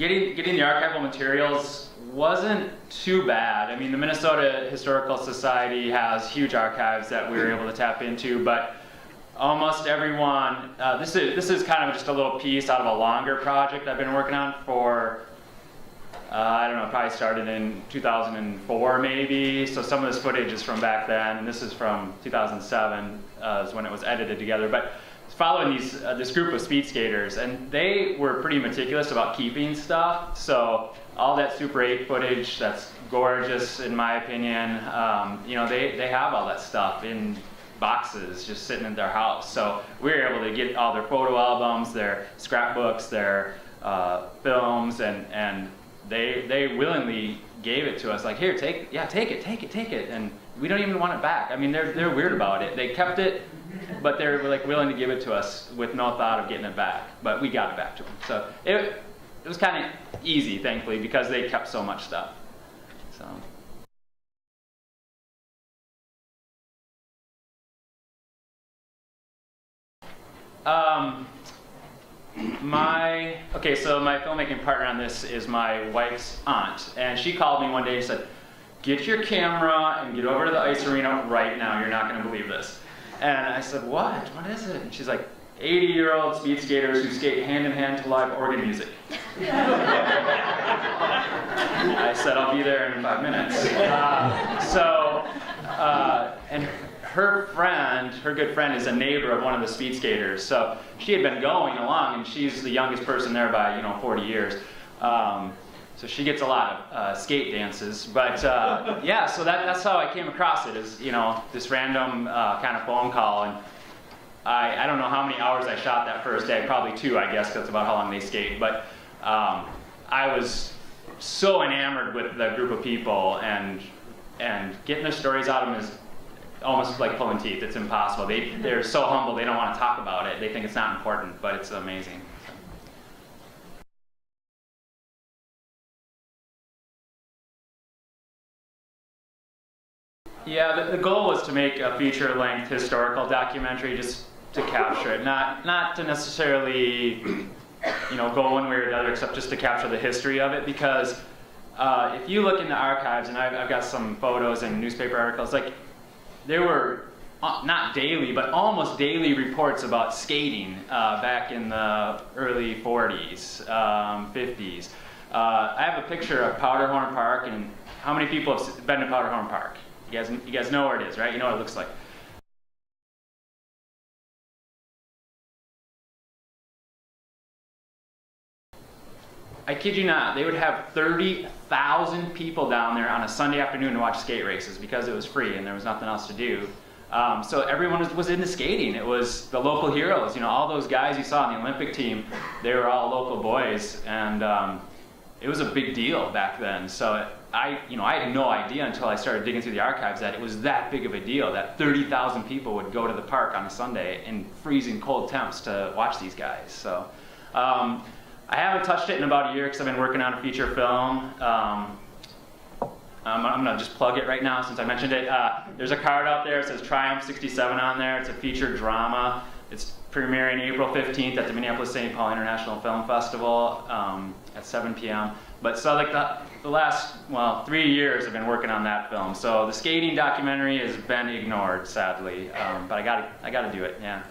getting the archival materials wasn't too bad. I mean, the Minnesota Historical Society has huge archives that we were able to tap into, but almost everyone, this is kind of just a little piece out of a longer project I've been working on for, I don't know, probably started in 2004 maybe, so some of this footage is from back then, and this is from 2007 is when it was edited together. But following this group of speed skaters, and they were pretty meticulous about keeping stuff, so all that Super 8 footage that's gorgeous in my opinion, you know, they have all that stuff in boxes just sitting in their house. So we were able to get all their photo albums, their scrapbooks, their films, and they willingly gave it to us, like, here, take it, and we don't even want it back. I mean, they're weird about it. They kept it, but they're like willing to give it to us with no thought of getting it back. But we got it back to them. So it was kind of easy, thankfully, because they kept so much stuff. So. So my filmmaking partner on this is my wife's aunt, and she called me one day and said, "Get your camera and get over to the ice arena right now. You're not going to believe this." And I said, "What? What is it?" And she's like, 80-year-old speed skaters who skate hand in hand to live organ music. I said, "I'll be there in 5 minutes." And her good friend is a neighbor of one of the speed skaters. So she had been going along, and she's the youngest person there by 40 years. So she gets a lot of skate dances. But yeah, so that's how I came across it, is this random kind of phone call. And I don't know how many hours I shot that first day, probably 2, I guess, 'cause that's about how long they skate. But I was so enamored with the group of people, and getting their stories out of them is almost like pulling teeth. It's impossible. They're so humble, they don't want to talk about it. They think it's not important, but it's amazing. Yeah, the goal was to make a feature-length historical documentary, just to capture it, not to necessarily go one way or the other, except just to capture the history of it. Because if you look in the archives, and I've got some photos and newspaper articles, like there were not daily, but almost daily reports about skating back in the early 40s, 50s. I have a picture of Powderhorn Park, and how many people have been to Powderhorn Park? You guys know where it is, right? You know what it looks like. I kid you not, they would have 30,000 people down there on a Sunday afternoon to watch skate races because it was free and there was nothing else to do. So everyone was into skating. It was the local heroes. All those guys you saw on the Olympic team, they were all local boys, and it was a big deal back then. So I had no idea until I started digging through the archives that it was that big of a deal, that 30,000 people would go to the park on a Sunday in freezing cold temps to watch these guys. So I haven't touched it in about a year because I've been working on a feature film. I'm going to just plug it right now since I mentioned it. There's a card out there. It says Triumph 67 on there. It's a feature drama. It's premiering April 15th at the Minneapolis-St. Paul International Film Festival at 7 p.m. But so like the last, 3 years I've been working on that film. So the skating documentary has been ignored, sadly. But I gotta do it, yeah.